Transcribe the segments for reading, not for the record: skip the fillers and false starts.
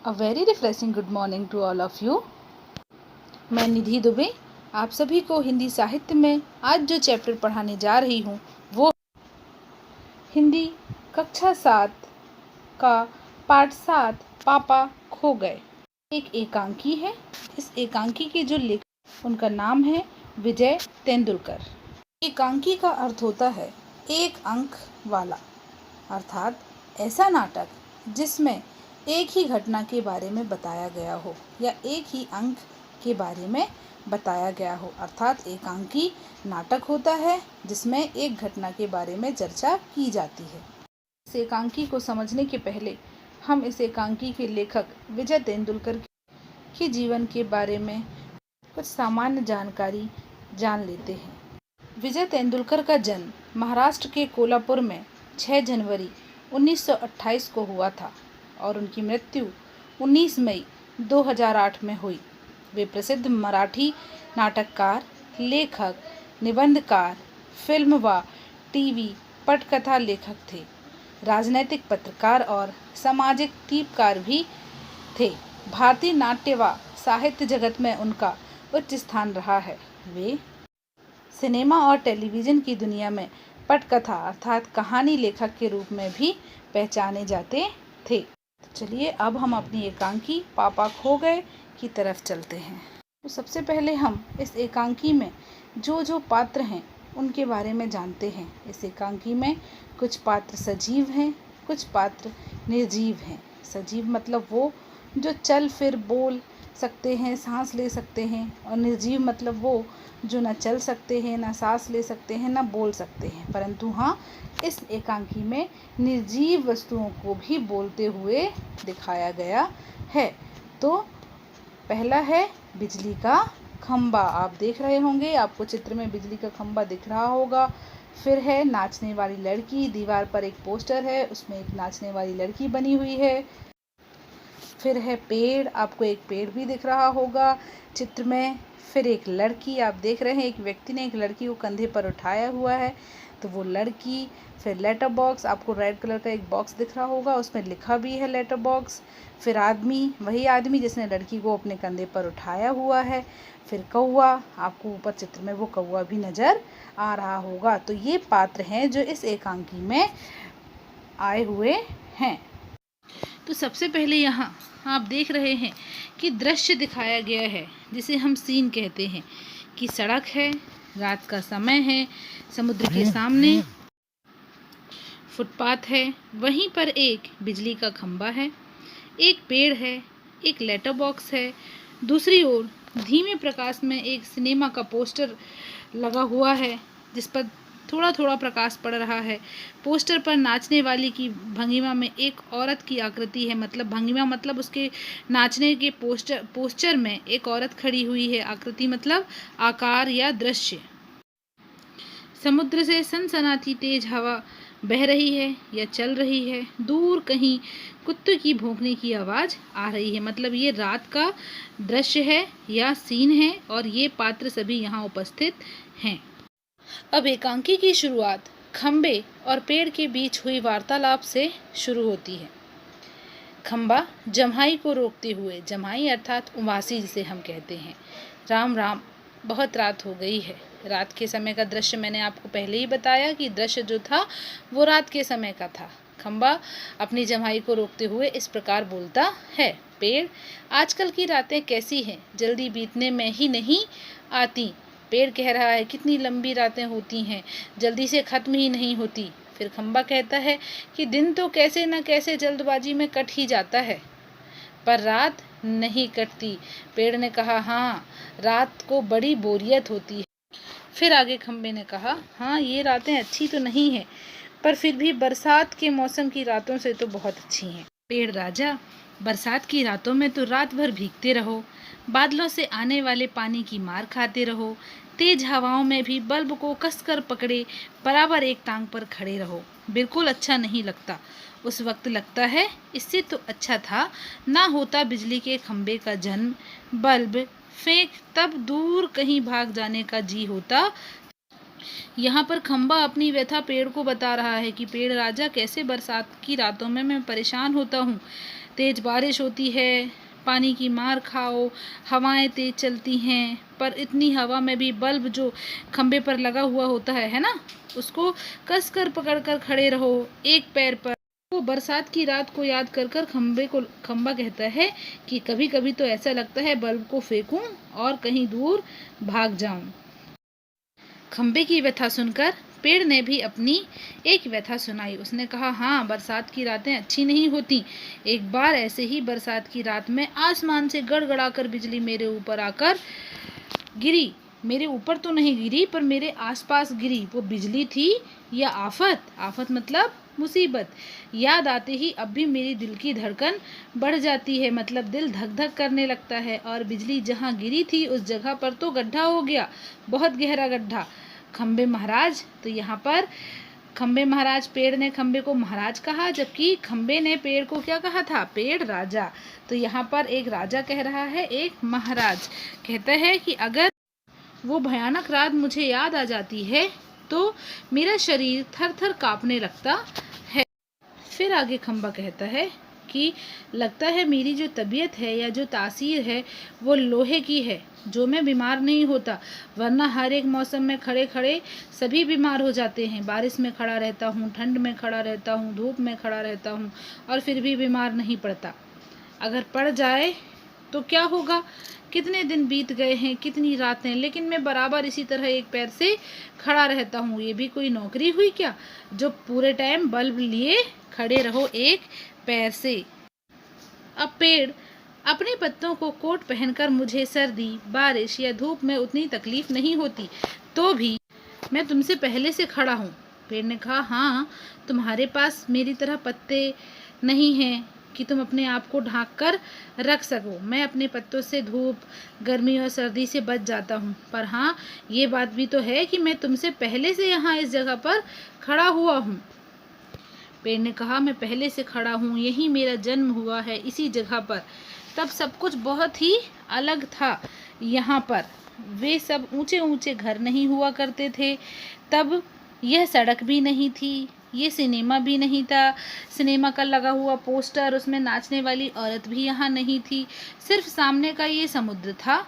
A very refreshing good morning to all of you. मैं निधि दुबे आप सभी को हिंदी साहित्य में आज जो चैप्टर पढ़ाने जा रही हूँ वो हिंदी कक्षा 7 का पाठ 7 पापा खो गए। एक एकांकी है। इस एकांकी के जो लेखक उनका नाम है विजय तेंदुलकर। एकांकी का अर्थ होता है एक अंक वाला, अर्थात ऐसा नाटक जिसमें एक ही घटना के बारे में बताया गया हो या एक ही अंक के बारे में बताया गया हो, अर्थात एकांकी नाटक होता है जिसमें एक घटना के बारे में चर्चा की जाती है। इस एकांकी को समझने के पहले हम इस एकांकी के लेखक विजय तेंदुलकर के जीवन के बारे में कुछ सामान्य जानकारी जान लेते हैं। विजय तेंदुलकर का जन्म महाराष्ट्र के कोल्हापुर में 6 जनवरी 1928 को हुआ था और उनकी मृत्यु 19 मई 2008 में हुई। वे प्रसिद्ध मराठी नाटककार, लेखक, निबंधकार, फिल्म व टीवी पटकथा लेखक थे। राजनैतिक पत्रकार और सामाजिक टीपकार भी थे। भारतीय नाट्य व साहित्य जगत में उनका उच्च स्थान रहा है। वे सिनेमा और टेलीविज़न की दुनिया में पटकथा अर्थात कहानी लेखक के रूप में भी पहचाने जाते थे। तो चलिए अब हम अपनी एकांकी पापा खो गए की तरफ चलते हैं। तो सबसे पहले हम इस एकांकी में जो पात्र हैं उनके बारे में जानते हैं। इस एकांकी में कुछ पात्र सजीव हैं, कुछ पात्र निर्जीव हैं। सजीव मतलब वो जो चल फिर बोल सकते हैं, सांस ले सकते हैं, और निर्जीव मतलब वो जो न चल सकते हैं, न सांस ले सकते हैं, न बोल सकते हैं। परंतु हाँ, इस एकांकी में निर्जीव वस्तुओं को भी बोलते हुए दिखाया गया है। तो पहला है बिजली का खंबा। आप देख रहे होंगे, आपको चित्र में बिजली का खंबा दिख रहा होगा। फिर है नाचने वाली लड़की। दीवार पर एक पोस्टर है, उसमें एक नाचने वाली लड़की बनी हुई है। फिर है पेड़, आपको एक पेड़ भी दिख रहा होगा चित्र में। फिर एक लड़की, आप देख रहे हैं एक व्यक्ति ने एक लड़की को कंधे पर उठाया हुआ है, तो वो लड़की। फिर लेटर बॉक्स, आपको रेड कलर का एक बॉक्स दिख रहा होगा, उसमें लिखा भी है लेटर बॉक्स। फिर आदमी, वही आदमी जिसने लड़की को अपने कंधे पर उठाया हुआ है। फिर कौवा, आपको ऊपर चित्र में वो कौवा भी नज़र आ रहा होगा। तो ये पात्र हैं जो इस एकांकी में आए हुए हैं। तो सबसे पहले यहाँ आप देख रहे हैं कि दृश्य दिखाया गया है जिसे हम सीन कहते हैं, कि सड़क है, रात का समय है, समुद्र के सामने फुटपाथ है, वहीं पर एक बिजली का खंबा है, एक पेड़ है, एक लेटर बॉक्स है, दूसरी ओर धीमे प्रकाश में एक सिनेमा का पोस्टर लगा हुआ है जिस पर थोड़ा थोड़ा प्रकाश पड़ रहा है। पोस्टर पर नाचने वाली की भंगिमा में एक औरत की आकृति है, मतलब भंगिमा मतलब उसके नाचने के पोस्टर में एक औरत खड़ी हुई है। आकृति मतलब आकार या दृश्य। समुद्र से सनसनाती तेज हवा बह रही है या चल रही है। दूर कहीं कुत्ते की भौंकने की आवाज़ आ रही है, मतलब ये रात का दृश्य है या सीन है और ये पात्र सभी यहाँ उपस्थित हैं। अब एकांकी की शुरुआत खंबे और पेड़ के बीच हुई वार्तालाप से शुरू होती है। खंबा जम्हाई को रोकते हुए, जम्हाई अर्थात उवासी जिसे हम कहते हैं, राम राम बहुत रात हो गई है। रात के समय का दृश्य मैंने आपको पहले ही बताया कि दृश्य जो था वो रात के समय का था। खंबा अपनी जम्हाई को रोकते हुए इस प्रकार बोलता है। पेड़, आजकल की रातें कैसी हैं, जल्दी बीतने में ही नहीं आती। पेड़ कह रहा है, कितनी लंबी रातें होती हैं, जल्दी से ख़त्म ही नहीं होती। फिर खंबा कहता है कि दिन तो कैसे न कैसे जल्दबाजी में कट ही जाता है, पर रात नहीं कटती। पेड़ ने कहा, हाँ, रात को बड़ी बोरियत होती है। फिर आगे खंबे ने कहा, हाँ, ये रातें अच्छी तो नहीं है, पर फिर भी बरसात के मौसम की रातों से तो बहुत अच्छी हैं। पेड़ राजा, बरसात की रातों में तो रात भर भीगते रहो, बादलों से आने वाले पानी की मार खाते रहो, तेज हवाओं में भी बल्ब को कसकर पकड़े बराबर एक टांग पर खड़े रहो। बिल्कुल अच्छा नहीं लगता। उस वक्त लगता है इससे तो अच्छा था ना होता बिजली के खंबे का जन्म, बल्ब फेंक तब दूर कहीं भाग जाने का जी होता। यहाँ पर खंबा अपनी व्यथा पेड़ को बता रहा है कि पेड़ राजा, कैसे बरसात की रातों में मैं परेशान होता हूँ, तेज़ बारिश होती है, पानी की मार खाओ, हवाएं तेज़ चलती हैं, पर इतनी हवा में भी बल्ब जो खंबे पर लगा हुआ होता है ना, उसको कसकर पकड़कर खड़े रहो एक पैर पर। वो बरसात की रात को याद कर कर खंबा कहता है कि कभी कभी तो ऐसा लगता है बल्ब को फेंकूं और कहीं दूर भाग जाऊं। खंबे की व्यथा सुनकर पेड़ ने भी अपनी एक व्यथा सुनाई। उसने कहा, हाँ, बरसात की रातें अच्छी नहीं होती। एक बार ऐसे ही बरसात की रात में आसमान से गड़गड़ाकर बिजली मेरे ऊपर आकर गिरी। मेरे ऊपर तो नहीं गिरी, पर मेरे आसपास गिरी। वो बिजली थी या आफत? आफत मतलब मुसीबत। याद आते ही अब भी मेरी दिल की धड़कन बढ़ जाती है, मतलब दिल धक धक करने लगता है। और बिजली जहाँ गिरी थी उस जगह पर तो गड्ढा हो गया, बहुत गहरा गड्ढा। खंबे महाराज, तो यहाँ पर खंबे महाराज, पेड़ ने खंबे को महाराज कहा, जबकि खंबे ने पेड़ को क्या कहा था? पेड़ राजा। तो यहाँ पर एक राजा कह रहा है, एक महाराज कहता है कि अगर वो भयानक रात मुझे याद आ जाती है तो मेरा शरीर थर थर कांपने लगता है। फिर आगे खंबा कहता है कि लगता है मेरी जो तबीयत है या जो तासीर है वो लोहे की है, जो मैं बीमार नहीं होता, वरना हर एक मौसम में खड़े खड़े सभी बीमार हो जाते हैं। बारिश में खड़ा रहता हूँ, ठंड में खड़ा रहता हूँ, धूप में खड़ा रहता हूँ और फिर भी बीमार नहीं पड़ता। अगर पड़ जाए तो क्या होगा? कितने दिन बीत गए हैं, कितनी रातें, लेकिन मैं बराबर इसी तरह एक पैर से खड़ा रहता हूँ। ये भी कोई नौकरी हुई क्या, जो पूरे टाइम बल्ब लिए खड़े रहो एक पैर से? अब पेड़ अपने पत्तों को कोट पहनकर मुझे सर्दी, बारिश या धूप में उतनी तकलीफ नहीं होती, तो भी मैं तुमसे पहले से खड़ा हूँ। पेड़ ने कहा, हाँ, तुम्हारे पास मेरी तरह पत्ते नहीं हैं कि तुम अपने आप को ढांक कर रख सको। मैं अपने पत्तों से धूप, गर्मी और सर्दी से बच जाता हूँ, पर हाँ, ये बात भी तो है कि मैं तुमसे पहले से यहाँ इस जगह पर खड़ा हुआ हूँ। पेड़ ने कहा, मैं पहले से खड़ा हूँ, यही मेरा जन्म हुआ है, इसी जगह पर। तब सब कुछ बहुत ही अलग था। यहाँ पर वे सब ऊंचे ऊंचे घर नहीं हुआ करते थे। तब यह सड़क भी नहीं थी, ये सिनेमा भी नहीं था, सिनेमा का लगा हुआ पोस्टर, उसमें नाचने वाली औरत भी यहाँ नहीं थी। सिर्फ सामने का ये समुद्र था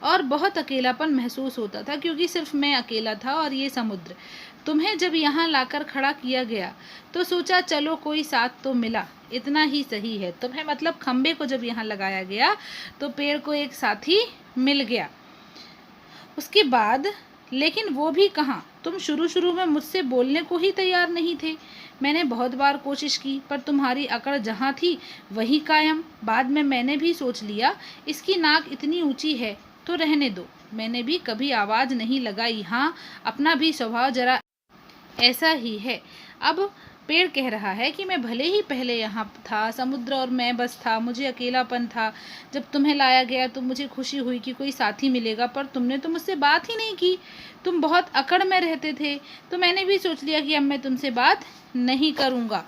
और बहुत अकेलापन महसूस होता था, क्योंकि सिर्फ मैं अकेला था और ये समुद्र। तुम्हें जब यहाँ लाकर खड़ा किया गया तो सोचा चलो कोई साथ तो मिला, इतना ही सही है। तुम्हें मतलब खंबे को जब यहाँ लगाया गया तो पेड़ को एक साथी मिल गया। उसके बाद लेकिन वो भी कहाँ, तुम शुरू शुरू में मुझसे बोलने को ही तैयार नहीं थे। मैंने बहुत बार कोशिश की, पर तुम्हारी अकड़ जहाँ थी वही कायम। बाद में मैंने भी सोच लिया, इसकी नाक इतनी ऊंची है तो रहने दो। मैंने भी कभी आवाज़ नहीं लगाई। हाँ, अपना भी स्वभाव जरा ऐसा ही है। अब पेड़ कह रहा है कि मैं भले ही पहले यहाँ था, समुद्र और मैं बस था, मुझे अकेलापन था। जब तुम्हें लाया गया तो मुझे खुशी हुई कि कोई साथी मिलेगा, पर तुमने तो मुझसे बात ही नहीं की। तुम बहुत अकड़ में रहते थे, तो मैंने भी सोच लिया कि अब मैं तुमसे बात नहीं करूँगा।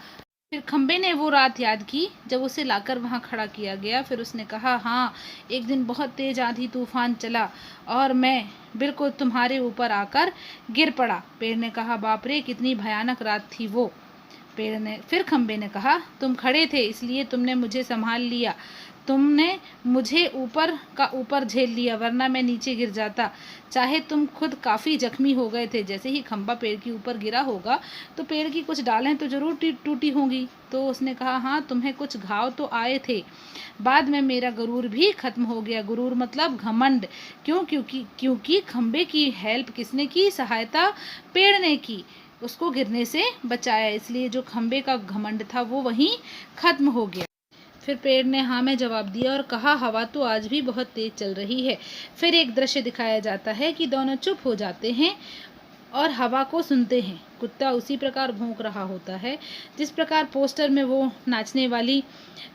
फिर खंबे ने वो रात याद की जब उसे लाकर वहाँ खड़ा किया गया। फिर उसने कहा, हाँ, एक दिन बहुत तेज आंधी तूफान चला और मैं बिल्कुल तुम्हारे ऊपर आकर गिर पड़ा। पेड़ ने कहा, बाप रे, कितनी भयानक रात थी वो। फिर खंबे ने कहा, तुम खड़े थे इसलिए तुमने मुझे संभाल लिया, तुमने मुझे ऊपर का ऊपर झेल लिया, वरना मैं नीचे गिर जाता। चाहे तुम खुद काफ़ी जख्मी हो गए थे। जैसे ही खंबा पेड़ के ऊपर गिरा होगा तो पेड़ की कुछ डालें तो ज़रूर टूटी होंगी। तो उसने कहा, हाँ, तुम्हें कुछ घाव तो आए थे। बाद में मेरा गुरूर भी खत्म हो गया। गुरूर मतलब घमंड। क्योंकि खंबे की हेल्प किसने की? सहायता पेड़ ने की, उसको गिरने से बचाया, इसलिए जो खंबे का घमंड था वो वहीं खत्म हो गया। फिर पेड़ ने हाँ में जवाब दिया और कहा, हवा तो आज भी बहुत तेज चल रही है। फिर एक दृश्य दिखाया जाता है कि दोनों चुप हो जाते हैं और हवा को सुनते हैं। कुत्ता उसी प्रकार भौंक रहा होता है जिस प्रकार पोस्टर में वो नाचने वाली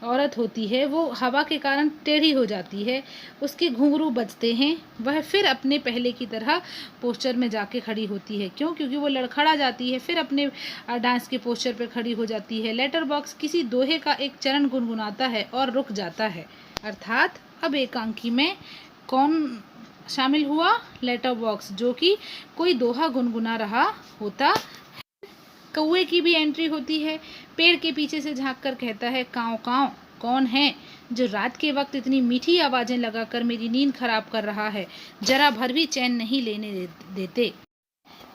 औरत होती है, वो हवा के कारण टेढ़ी हो जाती है, उसके घुंघरू बजते हैं, वह फिर अपने पहले की तरह पोस्टर में जाके खड़ी होती है। क्योंकि वो लड़खड़ा जाती है, फिर अपने डांस के पोस्टर पर खड़ी हो जाती है। लेटर बॉक्स किसी दोहे का एक चरण गुनगुनाता है और रुक जाता है। अर्थात अब एकांकी में कौन शामिल हुआ? लेटर बॉक्स, जो कि कोई दोहा गुनगुना रहा होता। कौवे की भी एंट्री होती है। पेड़ के पीछे से झांक कर कहता है, काँव काँव, कौन है जो रात के वक्त इतनी मीठी आवाज़ें लगाकर मेरी नींद खराब कर रहा है, जरा भर भी चैन नहीं लेने देते।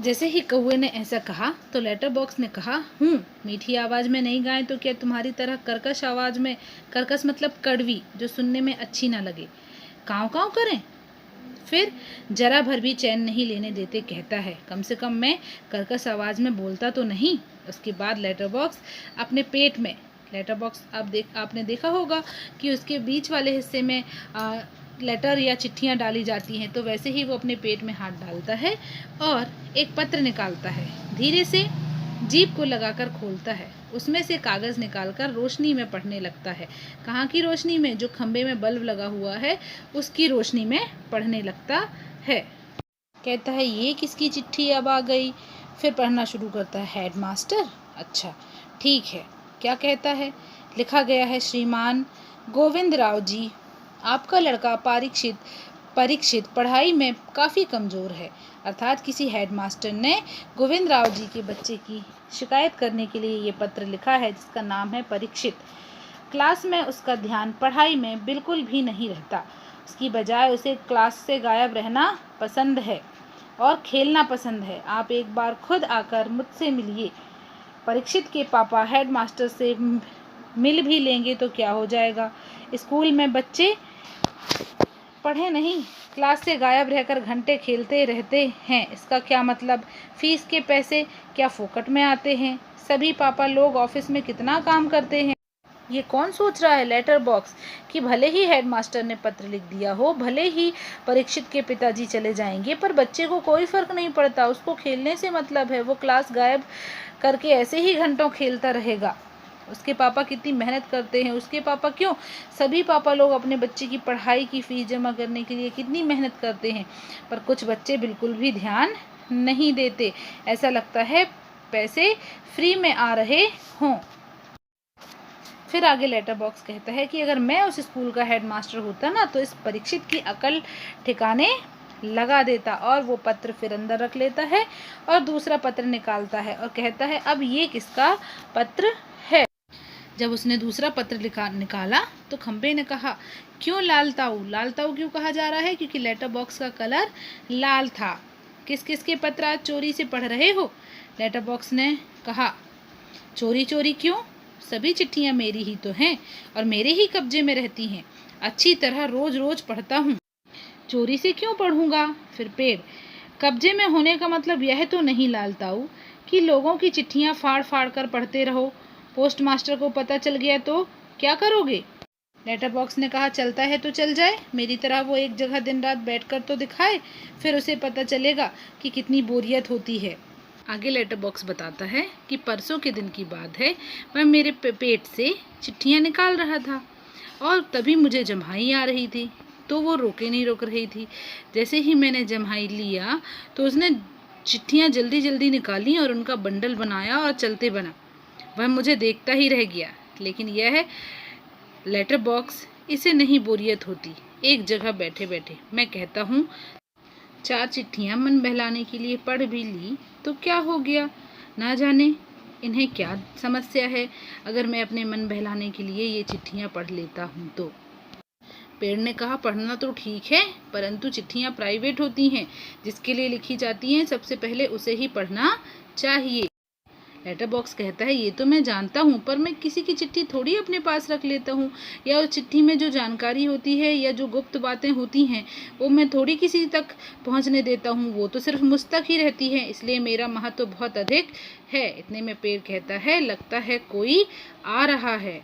जैसे ही कौवे ने ऐसा कहा तो लेटर बॉक्स ने कहा, मीठी आवाज़ में नहीं गाएं तो क्या तुम्हारी तरह कर्कश आवाज़ में, कर्कश मतलब कड़वी, जो सुनने में अच्छी ना लगे, काँव काँव करें? फिर जरा भर भी चैन नहीं लेने देते कहता है, कम से कम मैं कर्कश आवाज़ में बोलता तो नहीं। उसके बाद लेटर बॉक्स अपने पेट में, लेटर बॉक्स आपने देखा होगा कि उसके बीच वाले हिस्से में लेटर या चिट्ठियाँ डाली जाती हैं, तो वैसे ही वो अपने पेट में हाथ डालता है और एक पत्र निकालता है। धीरे से जीभ को लगाकर खोलता है, उसमें से कागज़ निकालकर रोशनी में पढ़ने लगता है। कहाँ की रोशनी में? जो खंबे में बल्ब लगा हुआ है उसकी रोशनी में पढ़ने लगता है। कहता है, ये किसकी चिट्ठी अब आ गई? फिर पढ़ना शुरू करता है, हेडमास्टर। अच्छा ठीक है, क्या कहता है? लिखा गया है, श्रीमान गोविंद राव जी, आपका लड़का परीक्षित पढ़ाई में काफ़ी कमज़ोर है। अर्थात किसी हेडमास्टर ने गोविंद राव जी के बच्चे की शिकायत करने के लिए ये पत्र लिखा है, जिसका नाम है परीक्षित। क्लास में उसका ध्यान पढ़ाई में बिल्कुल भी नहीं रहता, उसकी बजाय उसे क्लास से गायब रहना पसंद है और खेलना पसंद है। आप एक बार खुद आकर मुझसे मिलिए। परीक्षित के पापा हेडमास्टर से मिल भी लेंगे तो क्या हो जाएगा? स्कूल में बच्चे पढ़े नहीं, क्लास से गायब रहकर घंटे खेलते रहते हैं। इसका क्या मतलब? फीस के पैसे क्या फोकट में आते हैं? सभी पापा लोग ऑफिस में कितना काम करते हैं। ये कौन सोच रहा है लेटर बॉक्स कि भले ही हेडमास्टर ने पत्र लिख दिया हो, भले ही परीक्षित के पिताजी चले जाएंगे, पर बच्चे को कोई फ़र्क नहीं पड़ता, उसको खेलने से मतलब है। वो क्लास गायब करके ऐसे ही घंटों खेलता रहेगा। उसके पापा कितनी मेहनत करते हैं, उसके पापा क्यों, सभी पापा लोग अपने बच्चे की पढ़ाई की फ़ीस जमा करने के लिए कितनी मेहनत करते हैं, पर कुछ बच्चे बिल्कुल भी ध्यान नहीं देते। ऐसा लगता है पैसे फ्री में आ रहे हों। फिर आगे लेटर बॉक्स कहता है कि अगर मैं उस स्कूल का हेडमास्टर होता ना, तो इस परीक्षित की अकल ठिकाने लगा देता। और वो पत्र फिर अंदर रख लेता है और दूसरा पत्र निकालता है और कहता है, अब ये किसका पत्र है? जब उसने दूसरा पत्र निकाला तो खंबे ने कहा, क्यों लाल ताऊ? लाल ताऊ क्यों कहा जा रहा है? क्योंकि लेटर बॉक्स का कलर लाल था। किस किस के पत्र आज चोरी से पढ़ रहे हो? लेटर बॉक्स ने कहा, चोरी चोरी क्यों? सभी चिट्ठियाँ मेरी ही तो हैं और मेरे ही कब्जे में रहती हैं। अच्छी तरह रोज रोज पढ़ता हूँ, चोरी से क्यों पढ़ूंगा? फिर पेड़, कब्जे में होने का मतलब यह तो नहीं लाल ताऊ कि लोगों की चिट्ठियाँ फाड़ फाड़ कर पढ़ते रहो। पोस्ट मास्टर को पता चल गया तो क्या करोगे? लेटर बॉक्स ने कहा, चलता है तो चल जाए, मेरी तरह वो एक जगह दिन रात बैठकर तो दिखाए, फिर उसे पता चलेगा कि कितनी बोरियत होती है। आगे लेटर बॉक्स बताता है कि परसों के दिन की बात है, मैं मेरे पेट से चिट्ठियाँ निकाल रहा था और तभी मुझे जम्हाई आ रही थी, तो वो नहीं रोक रही थी। जैसे ही मैंने जम्हाई लिया तो उसने चिट्ठियाँ जल्दी जल्दी निकाली और उनका बंडल बनाया और चलते बना। वह मुझे देखता ही रह गया। लेकिन यह लेटर बॉक्स, इसे नहीं बोरियत होती। एक जगह बैठे बैठे मैं कहता हूँ, 4 चिट्ठियाँ मन बहलाने के लिए पढ़ भी ली तो क्या हो गया? ना जाने इन्हें क्या समस्या है अगर मैं अपने मन बहलाने के लिए ये चिट्ठियाँ पढ़ लेता हूँ तो। पेड़ ने कहा, पढ़ना तो ठीक है, परंतु चिट्ठियाँ प्राइवेट होती हैं, जिसके लिए लिखी जाती हैं सबसे पहले उसे ही पढ़ना चाहिए। लेटर बॉक्स कहता है, ये तो मैं जानता हूँ, पर मैं किसी की चिट्ठी थोड़ी अपने पास रख लेता हूँ, या उस चिट्ठी में जो जानकारी होती है या जो गुप्त बातें होती हैं वो मैं थोड़ी किसी तक पहुँचने देता हूँ, वो तो सिर्फ मुझ तक ही रहती है, इसलिए मेरा महत्व तो बहुत अधिक है। इतने में पेड़ कहता है, लगता है कोई आ रहा है।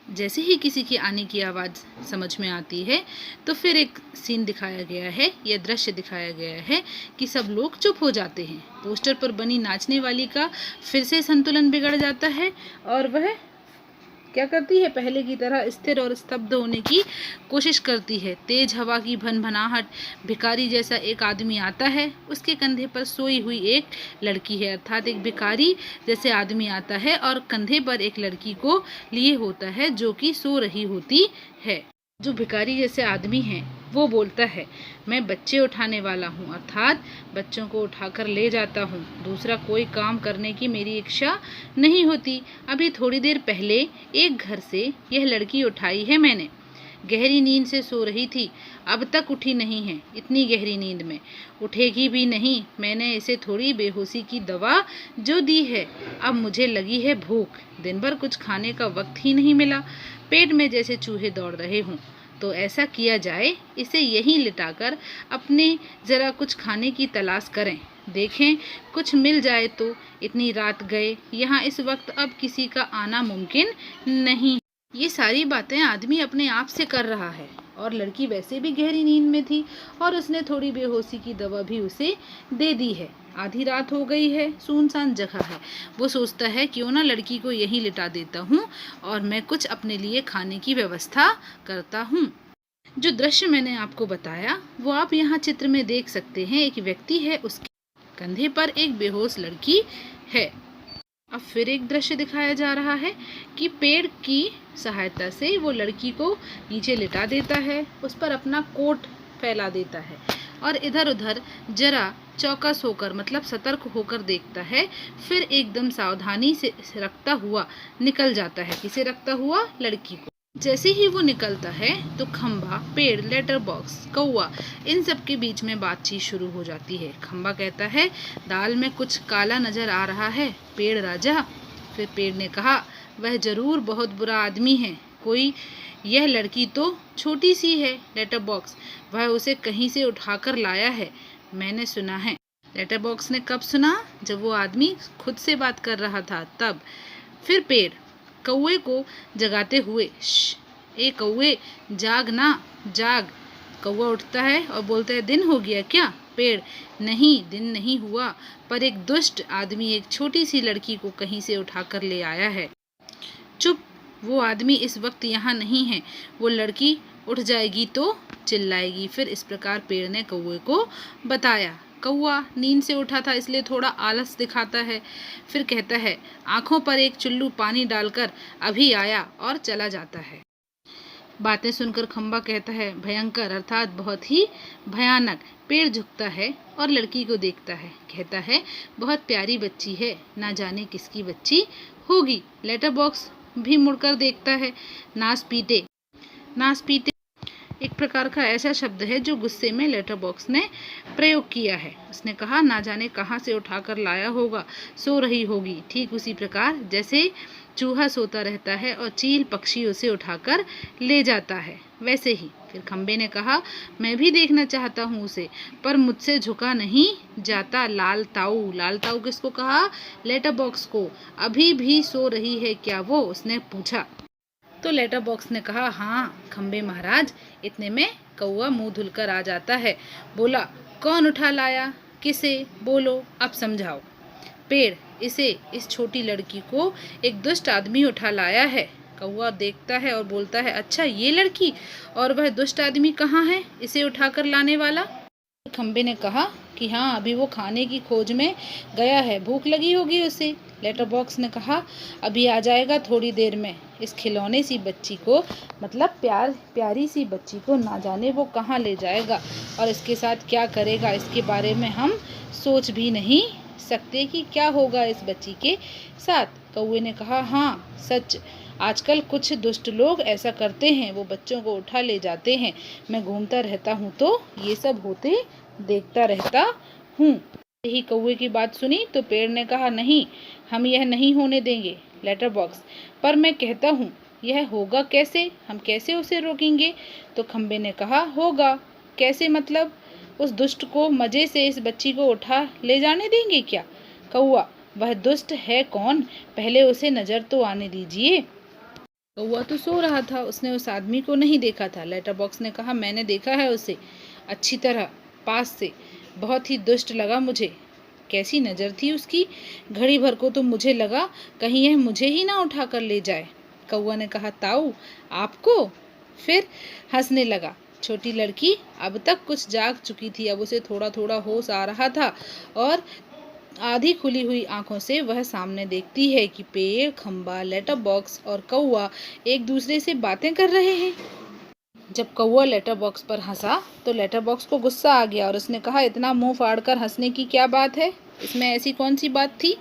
जैसे ही किसी की आने की आवाज़ समझ में आती है तो फिर एक सीन दिखाया गया है, यह दृश्य दिखाया गया है कि सब लोग चुप हो जाते हैं। पोस्टर पर बनी नाचने वाली का फिर से संतुलन बिगड़ जाता है और वह क्या करती है, पहले की तरह स्थिर और स्तब्ध होने की कोशिश करती है। तेज हवा की भनभनाहट, भिखारी जैसा एक आदमी आता है, उसके कंधे पर सोई हुई एक लड़की है। अर्थात एक भिखारी जैसे आदमी आता है और कंधे पर एक लड़की को लिए होता है जो कि सो रही होती है। जो भिखारी जैसे आदमी हैं वो बोलता है, मैं बच्चे उठाने वाला हूँ, अर्थात बच्चों को उठाकर ले जाता हूँ। दूसरा कोई काम करने की मेरी इच्छा नहीं होती। अभी थोड़ी देर पहले एक घर से यह लड़की उठाई है मैंने। गहरी नींद से सो रही थी, अब तक उठी नहीं है। इतनी गहरी नींद में उठेगी भी नहीं। मैंने इसे थोड़ी बेहोशी की दवा जो दी है, अब मुझे लगी है भूख। दिन भर कुछ खाने का वक्त ही नहीं मिला, पेट में जैसे चूहे दौड़ रहे हों। तो ऐसा किया जाए, इसे यहीं लिटाकर अपने ज़रा कुछ खाने की तलाश करें, देखें कुछ मिल जाए तो। इतनी रात गए, यहाँ इस वक्त अब किसी का आना मुमकिन नहीं। ये सारी बातें आदमी अपने आप से कर रहा है, और लड़की वैसे भी गहरी नींद में थी और उसने थोड़ी बेहोशी की दवा भी उसे दे दी है। आधी रात हो गई है, सुनसान जगह है। वो सोचता है क्यों ना लड़की को यहीं लिटा देता हूँ और मैं कुछ अपने लिए खाने की व्यवस्था करता हूँ। जो दृश्य मैंने आपको बताया वो आप यहाँ चित्र में देख सकते हैं। एक व्यक्ति है, उसके कंधे पर एक बेहोश लड़की है। अब फिर एक दृश्य दिखाया जा रहा है कि पेड़ की सहायता से वो लड़की को नीचे लिटा देता है, उस पर अपना कोट फैला देता है और इधर उधर जरा चौकस होकर, मतलब सतर्क होकर देखता है। फिर एकदम सावधानी से रखता हुआ निकल जाता है। किसे रखता हुआ? लड़की को। जैसे ही वो निकलता है तो खंबा, पेड़, लेटर बॉक्स, कौवा, इन सब के बीच में बातचीत शुरू हो जाती है। खंबा कहता है, दाल में कुछ काला नजर आ रहा है पेड़ राजा। फिर पेड़ ने कहा, वह जरूर बहुत बुरा आदमी है कोई। यह लड़की तो छोटी सी है। लेटर बॉक्स, वह उसे कहीं से उठाकर लाया है, मैंने सुना है। लेटर बॉक्स ने कब सुना? जब वो आदमी खुद से बात कर रहा था तब। फिर पेड़ कौवे को जगाते हुए, ए कौवे, जाग ना, जाग। कौवा उठता है और बोलता है, दिन हो गया क्या? पेड़, नहीं दिन नहीं हुआ, पर एक दुष्ट आदमी एक छोटी सी लड़की को कहीं से उठाकर ले आया है। चुप, वो आदमी इस वक्त यहाँ नहीं है। वो लड़की उठ जाएगी तो चिल्लाएगी। फिर इस प्रकार पेड़ ने कौवे को बताया। कौवा नींद से उठा था इसलिए थोड़ा आलस दिखाता है। फिर कहता है, आंखों पर एक चुल्लू पानी डालकर अभी आया और चला जाता है। बातें सुनकर खंबा कहता है, भयंकर, अर्थात बहुत ही भयानक। पेड़ झुकता है और लड़की को देखता है, कहता है, बहुत प्यारी बच्ची है, ना जाने किसकी बच्ची होगी। लेटर बॉक्स भी मुड़कर देखता है। नास पीटे, नास पीटे एक प्रकार का ऐसा शब्द है जो गुस्से में लेटर बॉक्स ने प्रयोग किया है। उसने कहा, ना जाने कहाँ से उठाकर लाया होगा, सो रही होगी। ठीक उसी प्रकार जैसे चूहा सोता रहता है और चील पक्षी उसे उठाकर ले जाता है, वैसे ही। फिर खंबे ने कहा, मैं भी देखना चाहता हूँ उसे, पर मुझसे झुका नहीं जाता। लाल ताऊ, लाल ताऊ किसको कहा? लेटर बॉक्स को। अभी भी सो रही है क्या वो? उसने पूछा। तो लेटर बॉक्स ने कहा, हाँ खंबे महाराज। इतने में कौवा मुंह धुलकर आ जाता है। बोला, कौन उठा लाया? किसे? बोलो, अब समझाओ। पेड़, इसे, इस छोटी लड़की को एक दुष्ट आदमी उठा लाया है। कौवा देखता है और बोलता है, अच्छा ये लड़की, और वह दुष्ट आदमी कहाँ है इसे उठाकर लाने वाला? खंबे ने कहा कि हाँ, अभी वो खाने की खोज में गया है, भूख लगी होगी उसे। लेटर बॉक्स ने कहा, अभी आ जाएगा थोड़ी देर में। इस खिलौने सी बच्ची को, मतलब प्यारी सी बच्ची को, ना जाने वो कहाँ ले जाएगा और इसके साथ क्या करेगा, इसके बारे में हम सोच भी नहीं सकते कि क्या होगा इस बच्ची के साथ। कौवे ने कहा, हाँ सच, आजकल कुछ दुष्ट लोग ऐसा करते हैं, वो बच्चों को उठा ले जाते हैं। मैं घूमता रहता हूँ तो ये सब होते देखता रहता हूँ। यही कौवे की बात सुनी तो पेड़ ने कहा, नहीं, हम यह नहीं होने देंगे लेटर बॉक्स, पर मैं कहता हूँ यह होगा कैसे, हम कैसे उसे रोकेंगे? तो खंबे ने कहा, होगा कैसे, मतलब उस दुष्ट को मजे से इस बच्ची को उठा ले जाने देंगे क्या? कौवा, वह दुष्ट है कौन, पहले उसे नजर तो आने दीजिए। कौवा तो सो रहा था, उसने उस आदमी को नहीं देखा था। लेटर बॉक्स ने कहा, मैंने देखा है उसे अच्छी तरह, पास से, बहुत ही दुष्ट लगा मुझे। कैसी नज़र थी उसकी, घड़ी भर को तो मुझे लगा कहीं यह मुझे ही ना उठा कर ले जाए। कौवा ने कहा, ताऊ आपको? फिर हंसने लगा। छोटी लड़की अब तक कुछ जाग चुकी थी, अब उसे थोड़ा थोड़ा होश आ रहा था और आधी खुली हुई आंखों से वह सामने देखती है कि पेड़, खंबा, लेटर बॉक्स और कौवा एक दूसरे से बातें कर रहे हैं। जब कौवा लेटर बॉक्स पर हंसा तो लेटर बॉक्स को गुस्सा आ गया और उसने कहा, इतना मुंह फाड़कर हंसने की क्या बात है, इसमें ऐसी कौन सी बात थी।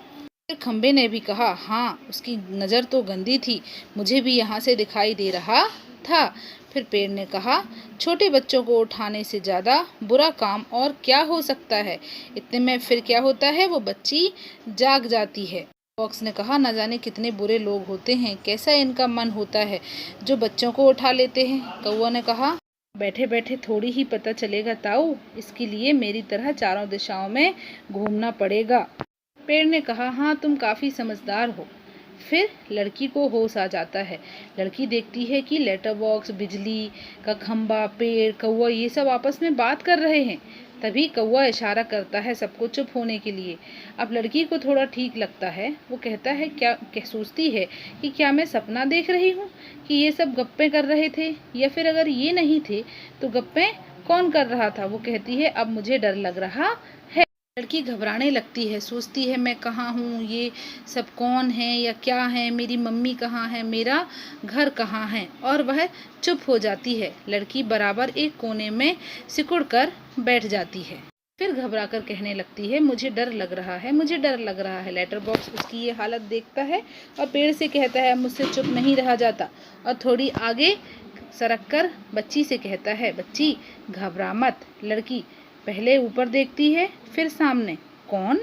फिर खंबे ने भी कहा, हाँ उसकी नज़र तो गंदी थी, मुझे भी यहाँ से दिखाई दे रहा था। फिर पेड़ ने कहा, छोटे बच्चों को उठाने से ज़्यादा बुरा काम और क्या हो सकता है। इतने में फिर क्या होता है, वो बच्ची जाग जाती है। बॉक्स ने कहा, न जाने कितने बुरे लोग होते हैं, कैसा इनका मन होता है जो बच्चों को उठा लेते हैं। कौवा ने कहा, बैठे बैठे थोड़ी ही पता चलेगा ताऊ, इसके लिए मेरी तरह चारों दिशाओं में घूमना पड़ेगा। पेड़ ने कहा, हाँ तुम काफ़ी समझदार हो। फिर लड़की को होश आ जाता है। लड़की देखती है कि लेटर बॉक्स, बिजली का खंबा, पेड़, कौवा ये सब आपस में बात कर रहे हैं। तभी कौवा इशारा करता है सबको चुप होने के लिए। अब लड़की को थोड़ा ठीक लगता है। वो कहता है, क्या सोचती है कि क्या मैं सपना देख रही हूँ कि ये सब गप्पे कर रहे थे, या फिर अगर ये नहीं थे तो गप्पे कौन कर रहा था। वो कहती है, अब मुझे डर लग रहा है। लड़की घबराने लगती है, सोचती है मैं कहाँ हूँ, ये सब कौन है या क्या है, मेरी मम्मी कहाँ है, मेरा घर कहाँ है, और वह चुप हो जाती है। लड़की बराबर एक कोने में सिकुड़ कर बैठ जाती है। फिर घबरा कर कहने लगती है, मुझे डर लग रहा है, मुझे डर लग रहा है। लेटर बॉक्स उसकी ये हालत देखता है और पेड़ से कहता है, मुझसे चुप नहीं रहा जाता, और थोड़ी आगे सरक कर बच्ची से कहता है, बच्ची घबरा मत। लड़की पहले ऊपर देखती है, फिर सामने। कौन?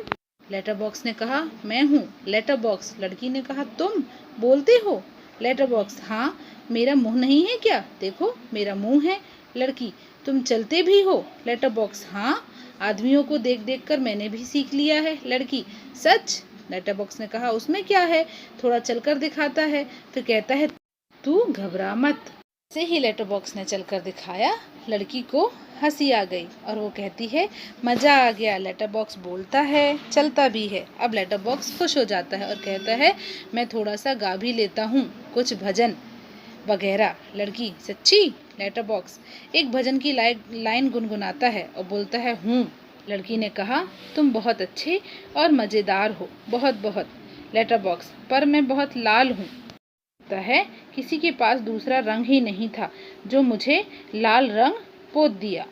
लेटर बॉक्स ने कहा, मैं हूँ लेटर बॉक्स। लड़की ने कहा, तुम बोलते हो? लेटर बॉक्स, हाँ मेरा मुंह नहीं है क्या, देखो मेरा मुंह है। लड़की, तुम चलते भी हो? लेटर बॉक्स, हाँ आदमियों को देख देख कर मैंने भी सीख लिया है। लड़की, सच? लेटर बॉक्स ने कहा, उसमें क्या है, थोड़ा चलकर दिखाता है। फिर कहता है, तू घबरा मत। से ही लेटर बॉक्स ने चलकर दिखाया। लड़की को हंसी आ गई और वो कहती है, मज़ा आ गया। लेटर बॉक्स बोलता है, चलता भी है। अब लेटर बॉक्स खुश हो जाता है और कहता है, मैं थोड़ा सा गा भी लेता हूँ, कुछ भजन वगैरह। लड़की, सच्ची? लेटर बॉक्स एक भजन की लाइन गुनगुनाता है और बोलता है, हूँ। लड़की ने कहा, तुम बहुत अच्छे और मज़ेदार हो, बहुत बहुत। लेटर बॉक्स, पर मैं बहुत लाल हूँ। है किसी के पास दूसरा रंग ही नहीं था जो मुझे लाल रंग पोत दिया।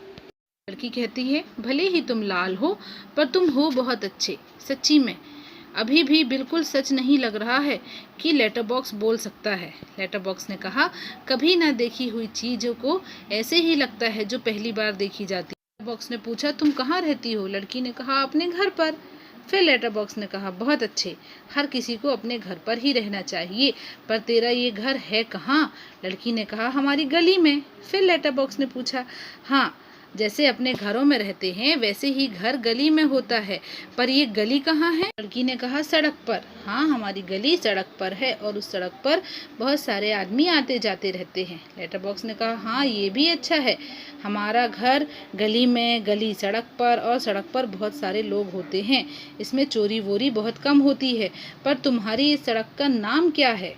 लड़की कहती है, भले ही तुम लाल हो पर तुम हो बहुत अच्छे, सच्ची में अभी भी बिल्कुल सच नहीं लग रहा है कि लेटर बॉक्स बोल सकता है। लेटर बॉक्स ने कहा, कभी ना देखी हुई चीजों को ऐसे ही लगता है जो पहली बार देखी जाती। लेटर बॉक्स ने पूछा, तुम कहाँ रहती हो? लड़की ने कहा, अपने घर पर। फिर लेटर बॉक्स ने कहा, बहुत अच्छे, हर किसी को अपने घर पर ही रहना चाहिए, पर तेरा ये घर है कहाँ? लड़की ने कहा, हमारी गली में। फिर लेटर बॉक्स ने पूछा, हाँ जैसे अपने घरों में रहते हैं वैसे ही घर गली में होता है, पर ये गली कहाँ है? लड़की ने कहा, सड़क पर। हाँ हमारी गली सड़क पर है और उस सड़क पर बहुत सारे आदमी आते जाते रहते हैं। लेटर बॉक्स ने कहा, हाँ ये भी अच्छा है, हमारा घर गली में, गली सड़क पर, और सड़क पर बहुत सारे लोग होते हैं, इसमें चोरी वोरी बहुत कम होती है। पर तुम्हारी इस सड़क का नाम क्या है?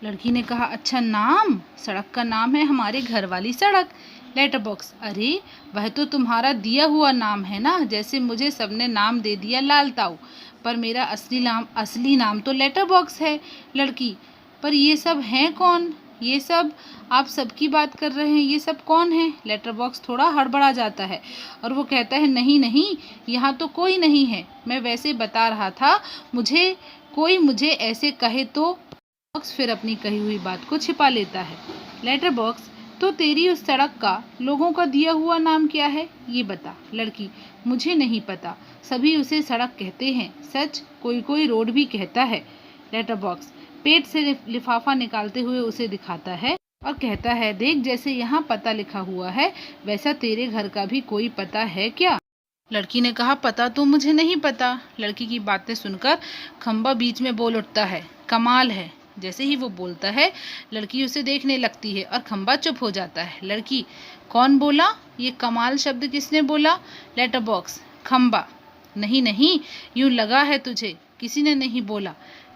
लड़की ने कहा, अच्छा नाम? सड़क का नाम है हमारे घर वाली सड़क। लेटर बॉक्स, अरे वह तो तुम्हारा दिया हुआ नाम है ना, जैसे मुझे सबने नाम दे दिया लाल ताऊ, पर मेरा असली नाम तो लेटर बॉक्स है। लड़की, पर ये सब हैं कौन? ये सब आप सबकी बात कर रहे हैं, ये सब कौन है? लेटर बॉक्स थोड़ा हड़बड़ा जाता है और वो कहता है, नहीं नहीं यहाँ तो कोई नहीं है, मैं वैसे बता रहा था, मुझे ऐसे कहे तो। बॉक्स फिर अपनी कही हुई बात को छिपा लेता है। लेटर बॉक्स, तो तेरी उस सड़क का लोगों का दिया हुआ नाम क्या है, ये बता। लड़की, मुझे नहीं पता, सभी उसे सड़क कहते हैं, सच कोई कोई रोड भी कहता है। लेटर बॉक्स पेट से लिफाफा निकालते हुए उसे दिखाता है और कहता है, देख जैसे यहाँ पता लिखा हुआ है वैसा तेरे घर का भी कोई पता है क्या? लड़की ने कहा, पता तो मुझे नहीं पता। लड़की की बातें सुनकर खंबा बीच में बोल उठता है, कमाल है। जैसे ही वो बोलता है लड़की उसे देखने लगती है और खंबा चुप हो जाता है। लड़की, कौन बोला? ये कमाल शब्द किसने बोला? लेटर बॉक्स, खंबा। नहीं नहीं यूं लगा है तुझे, किसी ने नहीं बोला।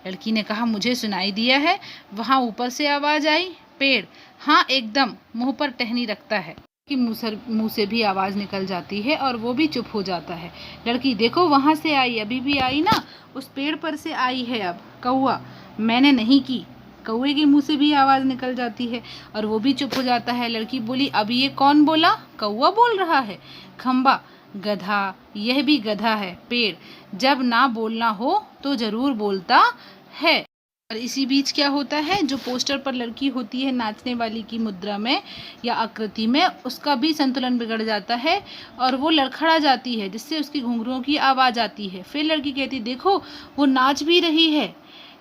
लड़की ने कहा, मुझे सुनाई दिया है। वहाँ ऊपर से आवाज़ आई। पेड़, हाँ एकदम, मुंह पर टहनी रखता है कि मुंह से भी आवाज़ निकल जाती है और वो भी चुप हो जाता है। लड़की, देखो वहाँ से आई, अभी भी आई ना, उस पेड़ पर से आई है। अब कौवा, मैंने नहीं की, कौवे के मुंह से भी आवाज़ निकल जाती है और वो भी चुप हो जाता है। लड़की बोली, अब ये कौन बोला? कौवा बोल रहा है। खम्बा, गधा, यह भी गधा है। पेड़, जब ना बोलना हो तो ज़रूर बोलता है। और इसी बीच क्या होता है, जो पोस्टर पर लड़की होती है नाचने वाली की मुद्रा में या आकृति में, उसका भी संतुलन बिगड़ जाता है और वो लड़खड़ा जाती है, जिससे उसकी घुंघरुओं की आवाज़ आती है। फिर लड़की कहती, देखो वो नाच भी रही है।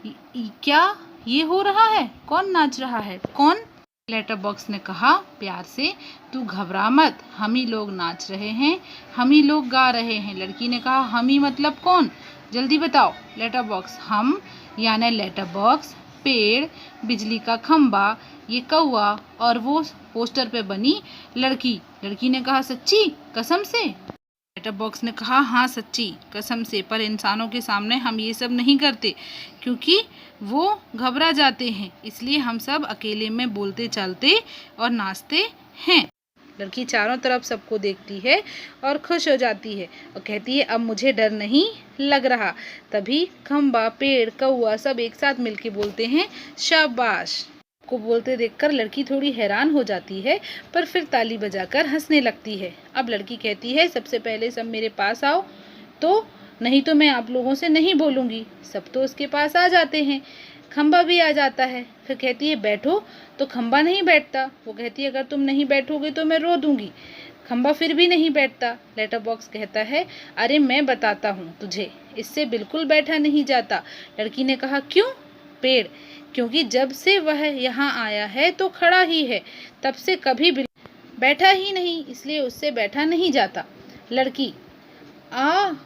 क्या ये हो रहा है? कौन नाच रहा है? कौन? लेटर बॉक्स ने कहा प्यार से, तू घबरा मत, हम ही लोग नाच रहे हैं, हम ही लोग गा रहे हैं। लड़की ने कहा, हम ही मतलब कौन? जल्दी बताओ। लेटर बॉक्स, हम यानी लेटर बॉक्स, पेड़, बिजली का खंबा, ये कौवा और वो पोस्टर पे बनी लड़की। लड़की ने कहा, सच्ची कसम से? लेटर बॉक्स ने कहा, हाँ सच्ची कसम से, पर इंसानों के सामने हम ये सब नहीं करते क्योंकि वो घबरा जाते हैं, इसलिए हम सब अकेले में बोलते चलते और नाचते हैं। लड़की चारों तरफ सबको देखती है और खुश हो जाती है और कहती है, अब मुझे डर नहीं लग रहा। तभी खंबा, पेड़, कौवा सब एक साथ मिलके बोलते हैं, शाबाश। को बोलते देखकर लड़की थोड़ी हैरान हो जाती है, पर फिर ताली बजाकर हंसने लगती है। अब लड़की कहती है, सबसे पहले सब मेरे पास आओ, तो नहीं तो मैं आप लोगों से नहीं बोलूँगी। सब तो उसके पास आ जाते हैं। खंबा भी आ जाता है। फिर कहती है, बैठो, तो खंबा नहीं बैठता। वो कहती है, अगर तुम नहीं बैठोगे तो मैं रो दूंगी। खंबा फिर भी नहीं बैठता। लेटर बॉक्स कहता है, अरे मैं बताता हूँ तुझे, इससे बिल्कुल बैठा नहीं जाता। लड़की ने कहा, क्यों? पेड़, क्योंकि जब से वह यहाँ आया है तो खड़ा ही है, तब से कभी बैठा ही नहीं, इसलिए उससे बैठा नहीं जाता। लड़की,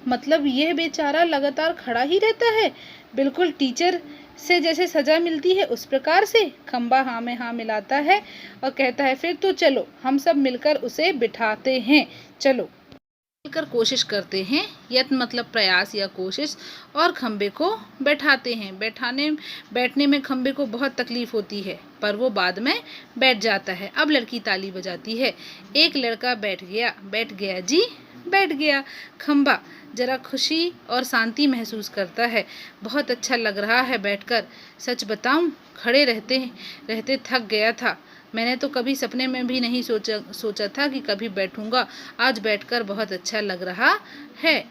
मतलब यह बेचारा लगातार खड़ा ही रहता है, बिल्कुल टीचर से जैसे सजा मिलती है उस प्रकार से। खंबा हाँ में हाँ मिलाता है और कहता है, फिर तो चलो हम सब मिलकर उसे बिठाते हैं। चलो मिलकर कोशिश करते हैं। यत्न मतलब प्रयास या कोशिश, और खंबे को बैठाते हैं। बैठने में खंबे को बहुत तकलीफ होती है, पर वो बाद में बैठ जाता है। अब लड़की ताली बजाती है। एक लड़का बैठ गया जी, बैठ गया। खंबा जरा खुशी और शांति महसूस करता है। बहुत अच्छा लग रहा है बैठकर। सच बताऊं, खड़े रहते थक गया था। मैंने तो कभी सपने में भी नहीं सोचा था कि कभी बैठूंगा। आज बैठकर बहुत अच्छा लग रहा है।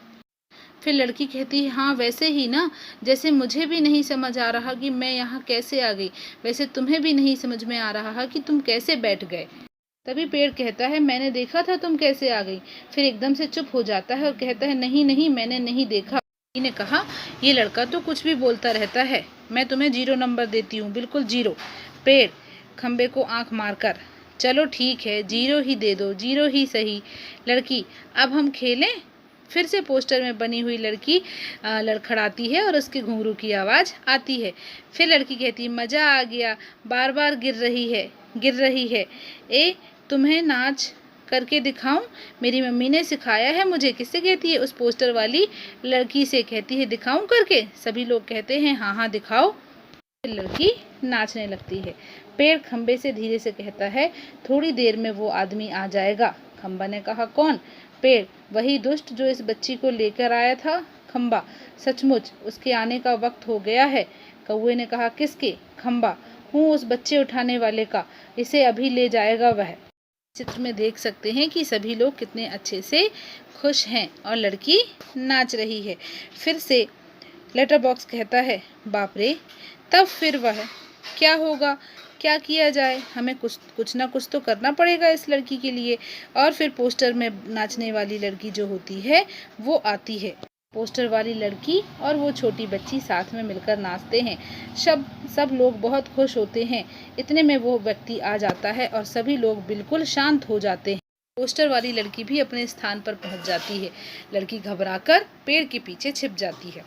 फिर लड़की कहती है, हाँ वैसे ही ना, जैसे मुझे भी नहीं समझ आ रहा कि मैं यहाँ कैसे आ गई, वैसे तुम्हें भी नहीं समझ में आ रहा कि तुम कैसे बैठ गए। तभी पेड़ कहता है, मैंने देखा था तुम कैसे आ गई। फिर एकदम से चुप हो जाता है और कहता है, नहीं नहीं, मैंने नहीं देखा। लड़की ने कहा, ये लड़का तो कुछ भी बोलता रहता है, मैं तुम्हें 0 नंबर देती हूँ, बिल्कुल 0। पेड़ खंबे को आंख मारकर, चलो ठीक है 0 ही दे दो, 0 ही सही। लड़की, अब हम खेलें? फिर से पोस्टर में बनी हुई लड़की लड़खड़ाती है और उसके घुंघरू की आवाज़ आती है। फिर लड़की कहती है, मज़ा आ गया, बार बार गिर रही है। तुम्हें नाच करके दिखाऊं? मेरी मम्मी ने सिखाया है मुझे। किससे कहती है? उस पोस्टर वाली लड़की से। कहती है, दिखाऊं करके? सभी लोग कहते हैं, हाँ हाँ दिखाओ। फिर लड़की नाचने लगती है। पेड़ खंबे से धीरे से कहता है, थोड़ी देर में वो आदमी आ जाएगा। खंबा ने कहा, कौन? पेड़, वही दुष्ट जो इस बच्ची को लेकर आया था। खंबा, सचमुच उसके आने का वक्त हो गया है। कौवे ने कहा, किसके? खंबा, हूँ उस बच्चे उठाने वाले का, इसे अभी ले जाएगा वह। चित्र में देख सकते हैं कि सभी लोग कितने अच्छे से खुश हैं और लड़की नाच रही है। फिर से लेटर बॉक्स कहता है, बाप रे, तब फिर वह क्या होगा? क्या किया जाए? हमें कुछ ना कुछ तो करना पड़ेगा इस लड़की के लिए। और फिर पोस्टर में नाचने वाली लड़की जो होती है वो आती है। पोस्टर वाली लड़की और वो छोटी बच्ची साथ में मिलकर नाचते हैं। सब लोग बहुत खुश होते हैं। इतने में वो व्यक्ति आ जाता है और सभी लोग बिल्कुल शांत हो जाते हैं। पोस्टर वाली लड़की भी अपने स्थान पर पहुंच जाती है। लड़की घबराकर पेड़ के पीछे छिप जाती है।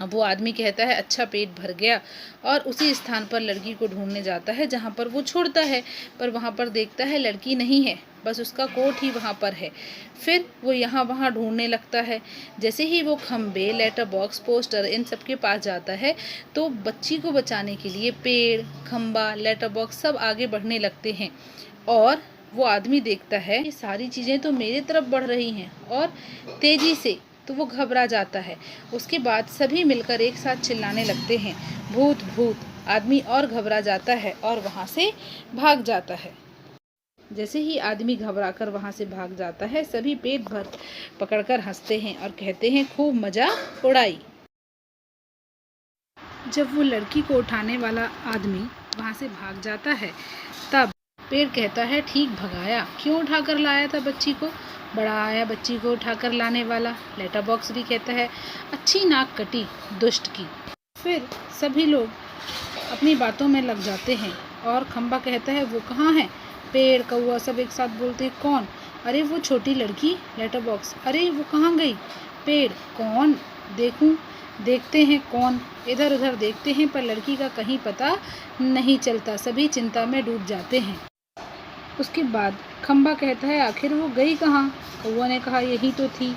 अब वो आदमी कहता है, अच्छा पेट भर गया, और उसी स्थान पर लड़की को ढूंढने जाता है जहाँ पर वो छोड़ता है। पर वहाँ पर देखता है लड़की नहीं है, बस उसका कोट ही वहाँ पर है। फिर वो यहाँ वहाँ ढूंढने लगता है। जैसे ही वो खंबे, लेटर बॉक्स, पोस्टर इन सब के पास जाता है तो बच्ची को बचाने के लिए पेड़, खंबा, लेटर बॉक्स सब आगे बढ़ने लगते हैं। और वो आदमी देखता है ये सारी चीज़ें तो मेरे तरफ बढ़ रही हैं और तेज़ी से, तो वो घबरा जाता है। उसके बाद सभी मिलकर एक साथ चिल्लाने लगते हैं, भूत भूत, आदमी और घबरा जाता है और वहाँ से भाग जाता है। जैसे ही आदमी घबराकर वहाँ से भाग जाता है, सभी पेट भर पकड़कर हंसते हैं और कहते हैं खूब मजा उड़ाई। जब वो लड़की को उठाने वाला आदमी वहाँ से भाग जाता है, तब पेड़ कहता है ठीक भगाया, क्यों उठाकर लाया था बच्ची को, बड़ा आया बच्ची को उठाकर लाने वाला। लेटर बॉक्स भी कहता है अच्छी नाक कटी दुष्ट की। फिर सभी लोग अपनी बातों में लग जाते हैं और खंबा कहता है वो कहाँ है। पेड़ कौवा सब एक साथ बोलते हैं कौन, अरे वो छोटी लड़की। लेटर बॉक्स अरे वो कहाँ गई। पेड़ कौन, देखूं, देखते हैं कौन। इधर उधर देखते हैं पर लड़की का कहीं पता नहीं चलता, सभी चिंता में डूब जाते हैं। उसके बाद खंबा कहता है आखिर वो गई कहाँ। कौवा ने कहा यही तो थी।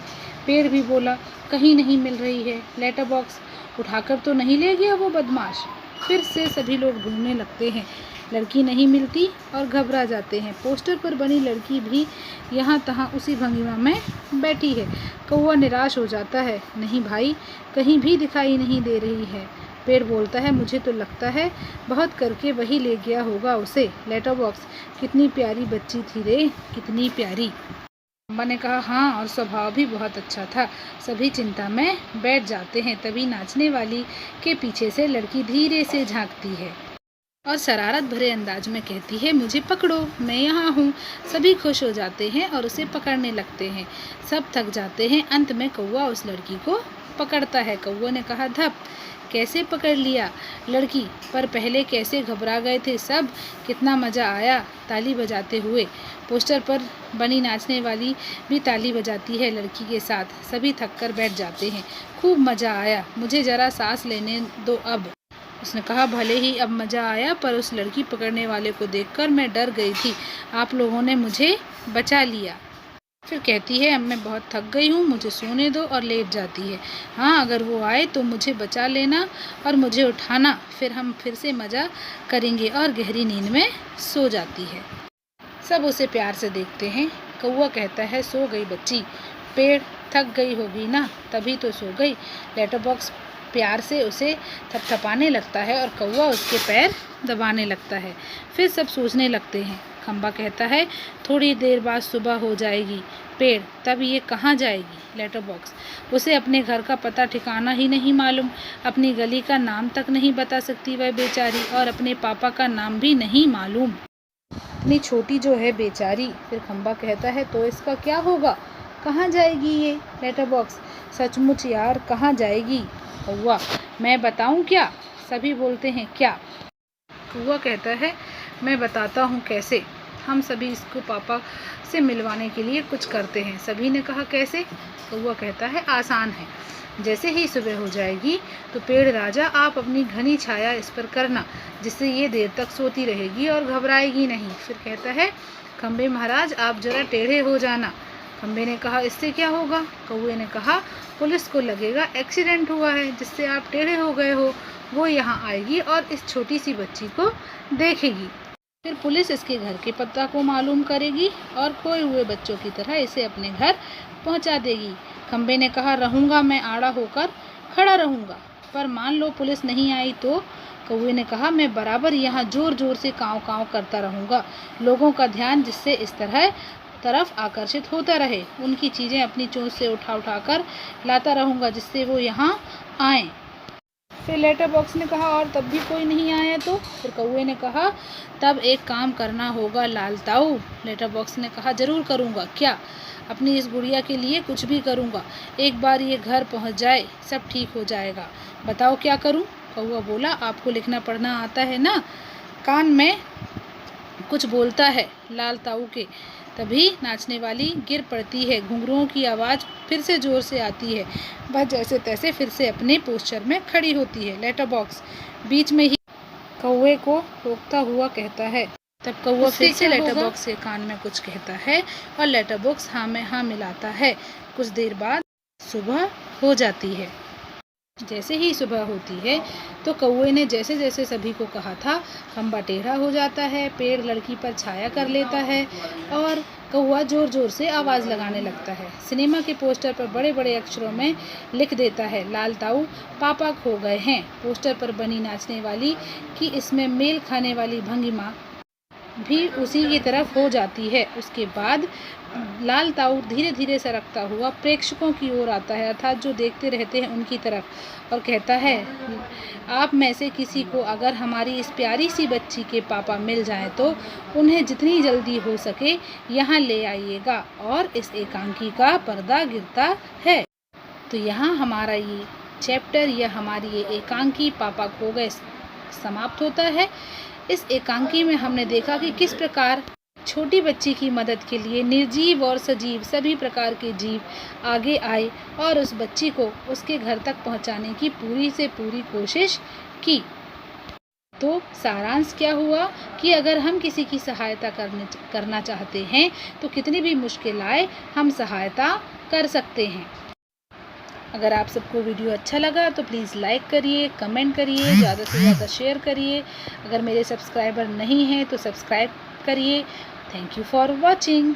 पेड़ भी बोला कहीं नहीं मिल रही है। लेटर बॉक्स उठाकर तो नहीं ले गया वो बदमाश। फिर से सभी लोग ढूंढने लगते हैं, लड़की नहीं मिलती और घबरा जाते हैं। पोस्टर पर बनी लड़की भी यहाँ तहाँ उसी भंगिमा में बैठी है। कौवा निराश हो जाता है, नहीं भाई कहीं भी दिखाई नहीं दे रही है। पेड़ बोलता है मुझे तो लगता है बहुत करके वही ले गया होगा उसे। लेटर बॉक्स कितनी प्यारी बच्ची थी रे, कितनी प्यारी। खंबा ने कहा हाँ, और स्वभाव भी बहुत अच्छा था। सभी चिंता में बैठ जाते हैं। तभी नाचने वाली के पीछे से लड़की धीरे से झांकती है और शरारत भरे अंदाज में कहती है मुझे पकड़ो, मैं यहाँ हूँ। सभी खुश हो जाते हैं और उसे पकड़ने लगते हैं। सब थक जाते हैं। अंत में कौवा उस लड़की को पकड़ता है। कौवा ने कहा धप, कैसे पकड़ लिया लड़की, पर पहले कैसे घबरा गए थे सब, कितना मज़ा आया ताली बजाते हुए। पोस्टर पर बनी नाचने वाली भी ताली बजाती है लड़की के साथ। सभी थक कर बैठ जाते हैं। खूब मज़ा आया, मुझे ज़रा सांस लेने दो अब। उसने कहा भले ही अब मज़ा आया, पर उस लड़की पकड़ने वाले को देखकर मैं डर गई थी, आप लोगों ने मुझे बचा लिया। फिर कहती है अब मैं बहुत थक गई हूँ, मुझे सोने दो, और लेट जाती है। हाँ अगर वो आए तो मुझे बचा लेना और मुझे उठाना, फिर हम फिर से मज़ा करेंगे, और गहरी नींद में सो जाती है। सब उसे प्यार से देखते हैं। कौवा कहता है सो गई बच्ची। पेड़ थक गई होगी ना, तभी तो सो गई। लेटर बॉक्स प्यार से उसे थपथपाने लगता है और कौवा उसके पैर दबाने लगता है। फिर सब सोचने लगते हैं। खंबा कहता है थोड़ी देर बाद सुबह हो जाएगी। पेड़ तब ये कहाँ जाएगी। लेटर बॉक्स उसे अपने घर का पता ठिकाना ही नहीं मालूम, अपनी गली का नाम तक नहीं बता सकती वह बेचारी, और अपने पापा का नाम भी नहीं मालूम, इतनी छोटी जो है बेचारी। फिर खंबा कहता है तो इसका क्या होगा, कहाँ जाएगी ये। लेटर बॉक्स सचमुच यार कहाँ जाएगी। कौवा मैं बताऊँ क्या। सभी बोलते हैं क्या। कौवा कहता है मैं बताता हूँ कैसे, हम सभी इसको पापा से मिलवाने के लिए कुछ करते हैं। सभी ने कहा कैसे। कौवा कहता है आसान है, जैसे ही सुबह हो जाएगी तो पेड़ राजा आप अपनी घनी छाया इस पर करना, जिससे ये देर तक सोती रहेगी और घबराएगी नहीं। फिर कहता है खंबे महाराज आप जरा टेढ़े हो जाना। खंबे ने कहा इससे क्या होगा। कौवे ने कहा पुलिस को लगेगा एक्सीडेंट हुआ है जिससे आप टेढ़े हो गए हो, वो यहाँ आएगी और इस छोटी सी बच्ची को देखेगी। फिर पुलिस इसके घर के पता को मालूम करेगी और खोए हुए बच्चों की तरह इसे अपने घर पहुँचा देगी। खंबे ने कहा रहूँगा मैं आड़ा होकर खड़ा रहूँगा, पर मान लो पुलिस नहीं आई तो। कौवे ने कहा मैं बराबर यहाँ जोर जोर से काँव काँव करता रहूँगा, लोगों का ध्यान जिससे इस तरफ आकर्षित होता रहे। उनकी चीज़ें अपनी चोंच से उठा कर लाता रहूँगा जिससे वो यहाँ आएँ। फिर लेटर बॉक्स ने कहा और तब भी कोई नहीं आया तो। फिर कौवे ने कहा तब एक काम करना होगा लाल ताऊ। लेटर बॉक्स ने कहा जरूर करूँगा, क्या। अपनी इस गुड़िया के लिए कुछ भी करूँगा, एक बार ये घर पहुँच जाए सब ठीक हो जाएगा। बताओ क्या करूँ। कौवा बोला आपको लिखना पढ़ना आता है ना। कान में कुछ बोलता है लाल ताऊ के। तभी नाचने वाली गिर पड़ती है, घुंघरुओं की आवाज़ फिर से ज़ोर से आती है। वह जैसे तैसे फिर से अपने पोस्चर में खड़ी होती है। लेटर बॉक्स बीच में ही कौवे को रोकता हुआ कहता है। तब कौवा फिर से लेटर बॉक्स के कान में कुछ कहता है और लेटर बॉक्स हाँ में हाँ मिलाता है। कुछ देर बाद सुबह हो जाती है। जैसे ही सुबह होती है तो कौवे ने जैसे जैसे सभी को कहा था, खंबा टेढ़ा हो जाता है, पेड़ लड़की पर छाया कर लेता है और कौवा ज़ोर ज़ोर से आवाज़ लगाने लगता है। सिनेमा के पोस्टर पर बड़े बड़े अक्षरों में लिख देता है, लाल ताऊ पापा खो गए हैं। पोस्टर पर बनी नाचने वाली कि इसमें मेल खाने वाली भंगिमा भी उसी की तरफ हो जाती है। उसके बाद लाल ताऊ धीरे धीरे सरकता हुआ प्रेक्षकों की ओर आता है, अर्थात जो देखते रहते हैं उनकी तरफ, और कहता है, आप में से किसी को अगर हमारी इस प्यारी सी बच्ची के पापा मिल जाएं तो उन्हें जितनी जल्दी हो सके यहाँ ले आइएगा। और इस एकांकी का पर्दा गिरता है। तो यहाँ हमारा ये चैप्टर या हमारी ये एकांकी पापा खो गए समाप्त होता है। इस एकांकी में हमने देखा कि किस प्रकार छोटी बच्ची की मदद के लिए निर्जीव और सजीव सभी प्रकार के जीव आगे आए और उस बच्ची को उसके घर तक पहुंचाने की पूरी से पूरी कोशिश की। तो सारांश क्या हुआ कि अगर हम किसी की सहायता करना चाहते हैं तो कितनी भी मुश्किल आए हम सहायता कर सकते हैं। अगर आप सबको वीडियो अच्छा लगा तो प्लीज़ लाइक करिए, कमेंट करिए, ज़्यादा से ज़्यादा शेयर करिए। अगर मेरे सब्सक्राइबर नहीं हैं तो सब्सक्राइब करिए। Thank you for watching.